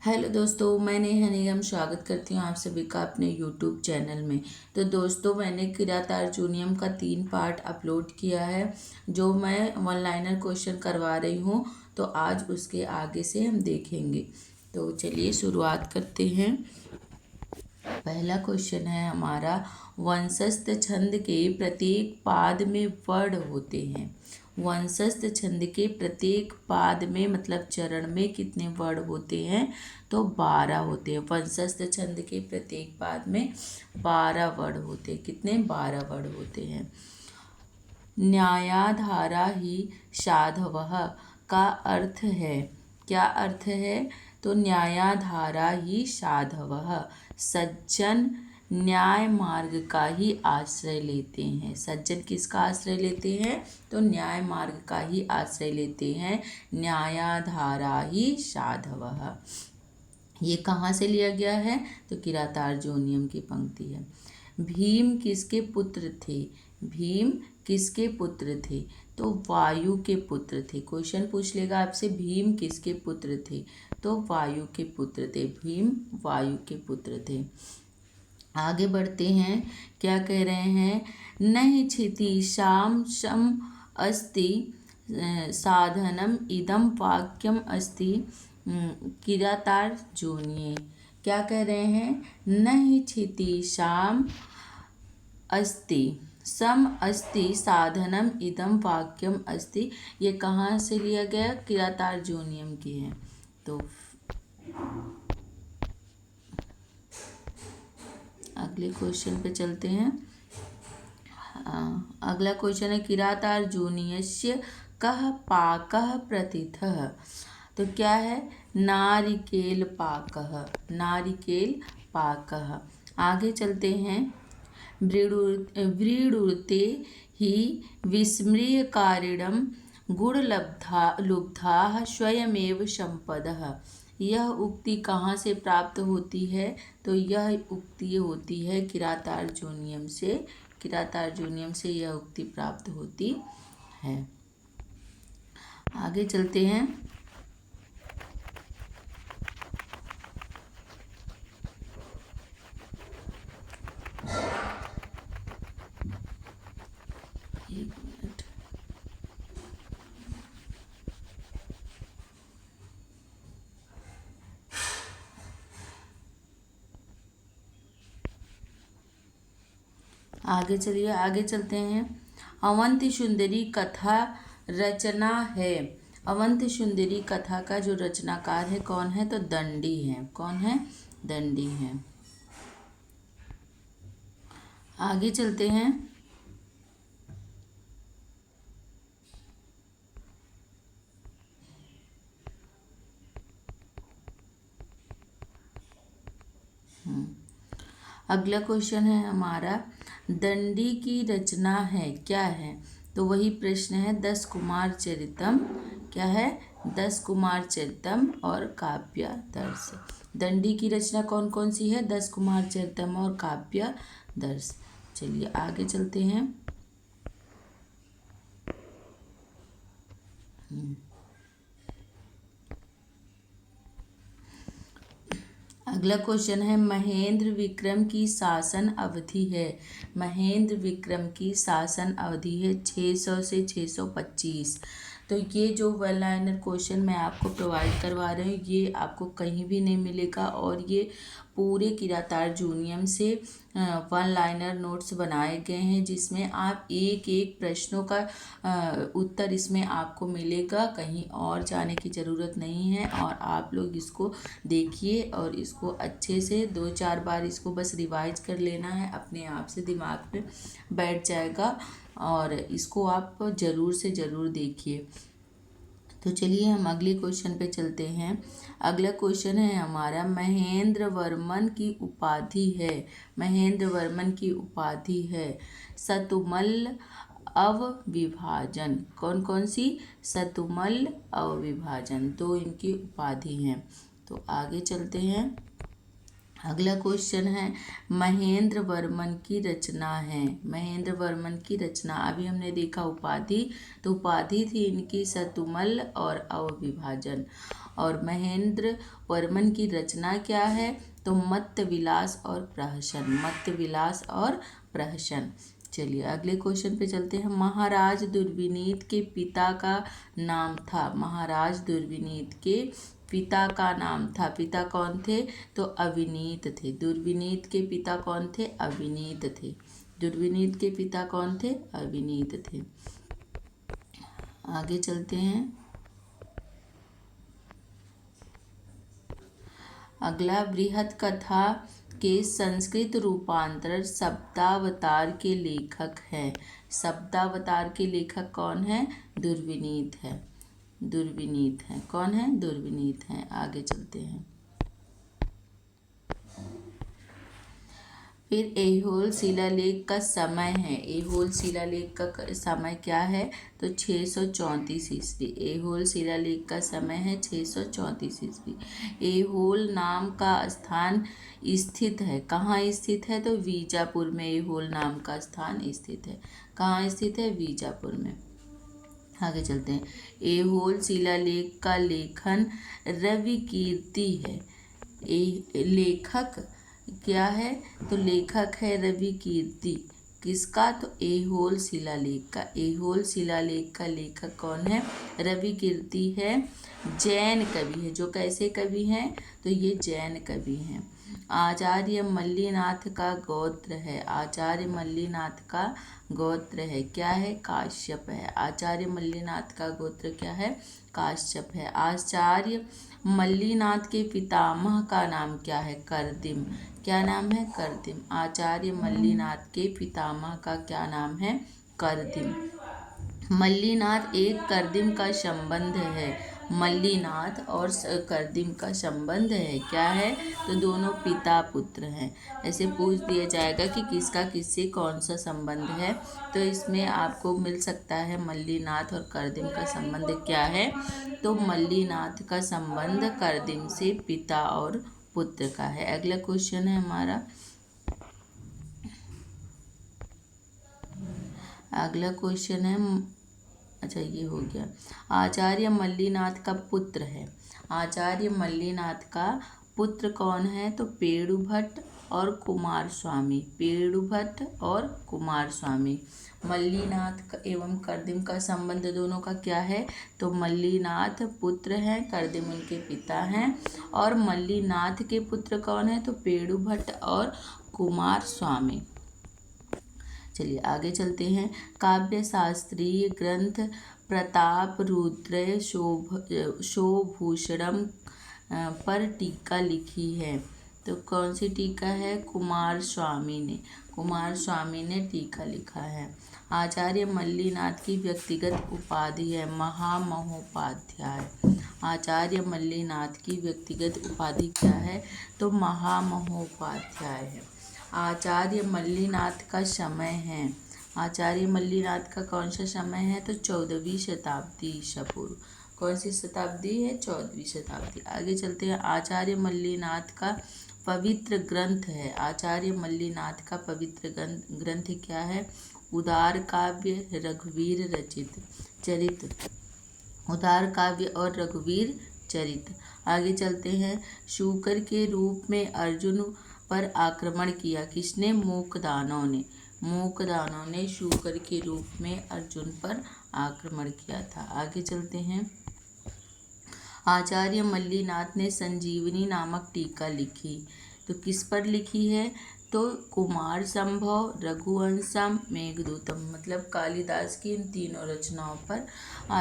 Hello दोस्तों, मैं नेहा निगम स्वागत करती हूँ आप सभी का अपने यूट्यूब चैनल में। तो दोस्तों, मैंने किरात अर्जुनियम का 3 पार्ट अपलोड किया है, जो मैं वन लाइनर क्वेश्चन करवा रही हूँ। तो आज उसके आगे से हम देखेंगे। तो चलिए शुरुआत करते हैं। पहला क्वेश्चन है हमारा, वंशस्थ छंद के प्रत्येक पाद में वर्ण होते हैं। वंशस्थ छंद के प्रत्येक पाद में मतलब चरण में कितने वर्ण होते हैं? तो 12 होते हैं। वंशस्थ छंद के प्रत्येक पाद में 12 वर्ण होते हैं। कितने? 12 वर्ण होते हैं। न्यायाधारा ही साधवः का अर्थ है, क्या अर्थ है? तो न्यायाधारा ही साधवः, सज्जन न्याय मार्ग का ही आश्रय लेते हैं। सज्जन किसका आश्रय लेते हैं? तो न्याय मार्ग का ही आश्रय लेते हैं। न्यायाधारा ही साधवः, ये कहाँ से लिया गया है? तो किरातार्जुनीयम की पंक्ति है। भीम किसके पुत्र थे? भीम किसके पुत्र थे? तो वायु के पुत्र थे। क्वेश्चन पूछ लेगा आपसे, भीम किसके पुत्र थे? तो वायु के पुत्र थे। भीम वायु के पुत्र थे। आगे बढ़ते हैं, क्या कह रहे हैं? नहीं क्षिति शाम शम अस्ति साधनम इदम वाक्यम अस्ति किरातार्जुनीये। क्या कह रहे हैं? नहीं क्षिति शाम अस्ति सम अस्ति साधनम इदम वाक्यम अस्ति। ये कहाँ से लिया गया? किरातार्जुनीयम की है। तो अगले क्वेश्चन पे चलते हैं। अगला क्वेश्चन है, किरातार्जुनीयस्य कः पाकः प्रथितः। तो क्या है? नारिकेल पाकः, नारिकेल पाकः। आगे चलते हैं। व्रीडुते ही विस्मृयकारिणं गुणलब्धाः स्वयमेव संपदः। यह उक्ति कहाँ से प्राप्त होती है? तो यह उक्ति होती है किरातार्जुनीयम से। किरातार्जुनीयम से यह उक्ति प्राप्त होती है। आगे चलते हैं। एक मिनट। आगे चलिए, आगे चलते हैं। अवंति सुंदरी कथा रचना है। अवंति सुंदरी कथा का जो रचनाकार है कौन है? तो दंडी है। कौन है? दंडी है। आगे चलते हैं। अगला क्वेश्चन है हमारा, दंडी की रचना है, क्या है? तो वही प्रश्न है, 10 कुमार चरितम। क्या है? 10 कुमार चरितम और काव्यादर्श। दंडी की रचना कौन कौन सी है? 10 कुमार चरितम और काव्यादर्श। चलिए आगे चलते हैं। अगला क्वेश्चन है, महेंद्र विक्रम की शासन अवधि है। महेंद्र विक्रम की शासन अवधि है 600 से 625। तो ये जो वन लाइनर क्वेश्चन मैं आपको प्रोवाइड करवा रही हूँ, ये आपको कहीं भी नहीं मिलेगा। और ये पूरे किरातार्जुनीयम से वन लाइनर नोट्स बनाए गए हैं, जिसमें आप एक एक प्रश्नों का उत्तर इसमें आपको मिलेगा। कहीं और जाने की ज़रूरत नहीं है। और आप लोग इसको देखिए और इसको अच्छे से 2-4 बार इसको बस रिवाइज कर लेना है, अपने आप से दिमाग में बैठ जाएगा। और इसको आप ज़रूर से ज़रूर देखिए। तो चलिए हम अगले क्वेश्चन पे चलते हैं। अगला क्वेश्चन है हमारा, महेंद्र वर्मन की उपाधि है। महेंद्र वर्मन की उपाधि है शतुमल अवविभाजन। कौन कौन सी? शतुमल अवविभाजन, तो इनकी उपाधि हैं। तो आगे चलते हैं। अगला क्वेश्चन है, महेंद्र वर्मन की रचना है। महेंद्र वर्मन की रचना, अभी हमने देखा उपाधि, तो उपाधि थी इनकी शतुमल और अवविभाजन। और महेंद्र वर्मन की रचना क्या है? तो मत्त विलास और प्रहसन, मत्त विलास और प्रहसन। चलिए अगले क्वेश्चन पे चलते हैं। महाराज दुर्विनीत के पिता का नाम था, महाराज दुर्विनीत के पिता का नाम था, पिता कौन थे? तो अविनीत थे। दुर्विनीत के पिता कौन थे? अविनीत थे। दुर्विनीत के पिता कौन थे? अविनीत थे। आगे चलते हैं। अगला बृहत कथा के संस्कृत रूपांतर शब्दावतार के लेखक हैं। शब्दावतार के लेखक कौन है? दुर्विनीत है, दुर्विनीत है। कौन है? दुर्विनीत है। आगे चलते हैं। फिर ऐहोल शिलालेख का समय है। ऐहोल शिलालेख का समय क्या है? तो 634 ईस्वी। ऐहोल शिलालेख का समय है 634 ईस्वी। ऐहोल नाम का स्थान स्थित है, कहाँ स्थित है? तो बीजापुर में ऐहोल नाम का स्थान स्थित है। कहाँ स्थित है? बीजापुर में। आगे चलते हैं। ऐहोल शिलालेख का लेखन रविकीर्ति है। लेखक क्या है? तो लेखक है रविकीर्ति। किसका? तो ऐहोल शिलालेख का। ऐहोल शिलालेख का लेखक कौन है? रविकीर्ति है। जैन कवि है। जो कैसे कवि हैं? तो ये जैन कवि हैं। आचार्य मल्लीनाथ का गोत्र है। आचार्य मल्लीनाथ का गोत्र है क्या है? काश्यप है। आचार्य मल्लीनाथ का गोत्र क्या है? काश्यप है। आचार्य मल्लीनाथ के पितामह का नाम क्या है? करदिम। क्या नाम है? करदिम। आचार्य मल्लीनाथ के पितामह का क्या नाम है? करदिम। मल्लीनाथ एक करदिम का संबंध है। मल्लीनाथ और करदिम का संबंध है क्या है? तो दोनों पिता पुत्र हैं। ऐसे पूछ दिया जाएगा कि किसका किससे कौन सा संबंध है, तो इसमें आपको मिल सकता है मल्लीनाथ और करदिम का संबंध क्या है? तो मल्लीनाथ का संबंध करदिम से पिता और पुत्र का है। अगला क्वेश्चन है हमारा। अगला क्वेश्चन है, अच्छा ये हो गया। आचार्य मल्लीनाथ का पुत्र है। आचार्य मल्लीनाथ का पुत्र कौन है? तो पेड़ुभट्ट और कुमार स्वामी। पेड़ुभट्ट और कुमार स्वामी। मल्लीनाथ एवं करदिम का संबंध दोनों का क्या है? तो मल्लीनाथ पुत्र हैं, करदिम उनके पिता हैं। और मल्लीनाथ के पुत्र कौन है? तो पेड़ुभट्ट और कुमार स्वामी। चलिए आगे चलते हैं। काव्य शास्त्रीय ग्रंथ प्रताप रुद्र शोभूषणम पर टीका लिखी है। तो कौन सी टीका है? कुमार स्वामी ने। कुमार स्वामी ने टीका लिखा है। आचार्य मल्लीनाथ की व्यक्तिगत उपाधि है महामहोपाध्याय। आचार्य मल्लीनाथ की व्यक्तिगत उपाधि क्या है? तो महामहोपाध्याय है। आचार्य मल्लीनाथ का समय है। आचार्य मल्लीनाथ का कौन सा समय है? तो 14वीं शताब्दी ईसा पूर्व। कौन सी शताब्दी है? 14वीं शताब्दी। आगे चलते हैं। आचार्य मल्लीनाथ का पवित्र ग्रंथ है। आचार्य मल्लीनाथ का पवित्र ग्रंथ क्या है? उदार काव्य, रघुवीर रचित चरित। उदार काव्य और रघुवीर चरित। आगे चलते हैं। शूकर के रूप में अर्जुन पर आक्रमण किया किसने? मूकदानव ने। मूकदानव ने शूकर के रूप में अर्जुन पर आक्रमण किया था। आगे चलते हैं। आचार्य मल्लीनाथ ने संजीवनी नामक टीका लिखी। तो किस पर लिखी है? तो कुमार संभव, रघुवंशम, मेघदूतम, मतलब कालिदास की इन तीनों रचनाओं पर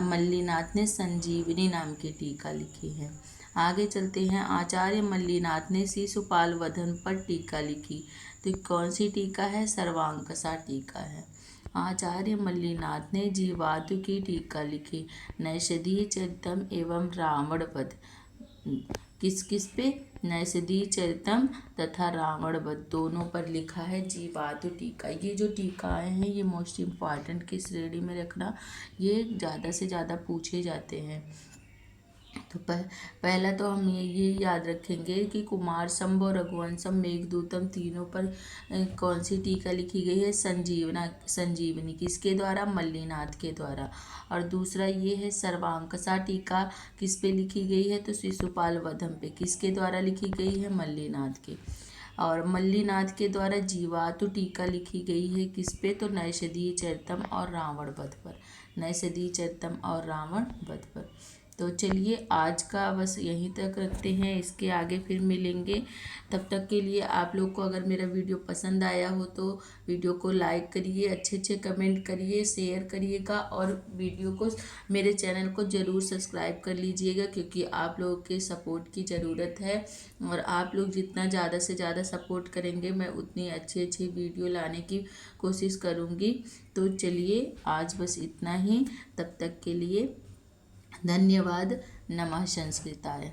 मल्लीनाथ ने संजीवनी नाम की टीका लिखी है। आगे चलते हैं। आचार्य मल्लीनाथ ने शिशुपाल वधन पर टीका लिखी। तो कौन सी टीका है? सर्वांकसा टीका है। आचार्य मल्लीनाथ ने जीवातु की टीका लिखी। नैषधीय चरितम एवं रावण वध। किस किस पे? नैषधीय चरितम तथा रावण वध दोनों पर लिखा है जीवातु टीका। ये जो टीकाएँ हैं ये मोस्ट इम्पॉर्टेंट की श्रेणी में रखना, ये ज़्यादा से ज़्यादा पूछे जाते हैं। तो पहला तो हम ये याद रखेंगे कि कुमार संभव, रघुवंशम, मेघदूतम तीनों पर कौन सी टीका लिखी गई है? संजीवनी। किसके द्वारा? मल्लीनाथ के द्वारा। और दूसरा ये है सर्वांकसा टीका, किस पे लिखी गई है? तो शिशुपाल वधम पे। किसके द्वारा लिखी गई है? मल्लीनाथ के। और मल्लीनाथ के द्वारा जीवातु टीका लिखी गई है किस पे? तो नैषधीय चरितम और रावण वध पर। नैषधीय चरितम और रावण वध पर। तो चलिए आज का बस यहीं तक रखते हैं, इसके आगे फिर मिलेंगे। तब तक के लिए आप लोग को अगर मेरा वीडियो पसंद आया हो तो वीडियो को लाइक करिए, अच्छे अच्छे कमेंट करिए, शेयर करिएगा और वीडियो को, मेरे चैनल को ज़रूर सब्सक्राइब कर लीजिएगा, क्योंकि आप लोगों के सपोर्ट की ज़रूरत है। और आप लोग जितना ज़्यादा से ज़्यादा सपोर्ट करेंगे मैं उतनी अच्छी अच्छी वीडियो लाने की कोशिश करूँगी। तो चलिए आज बस इतना ही, तब तक के लिए धन्यवाद। नमः संस्कृताय।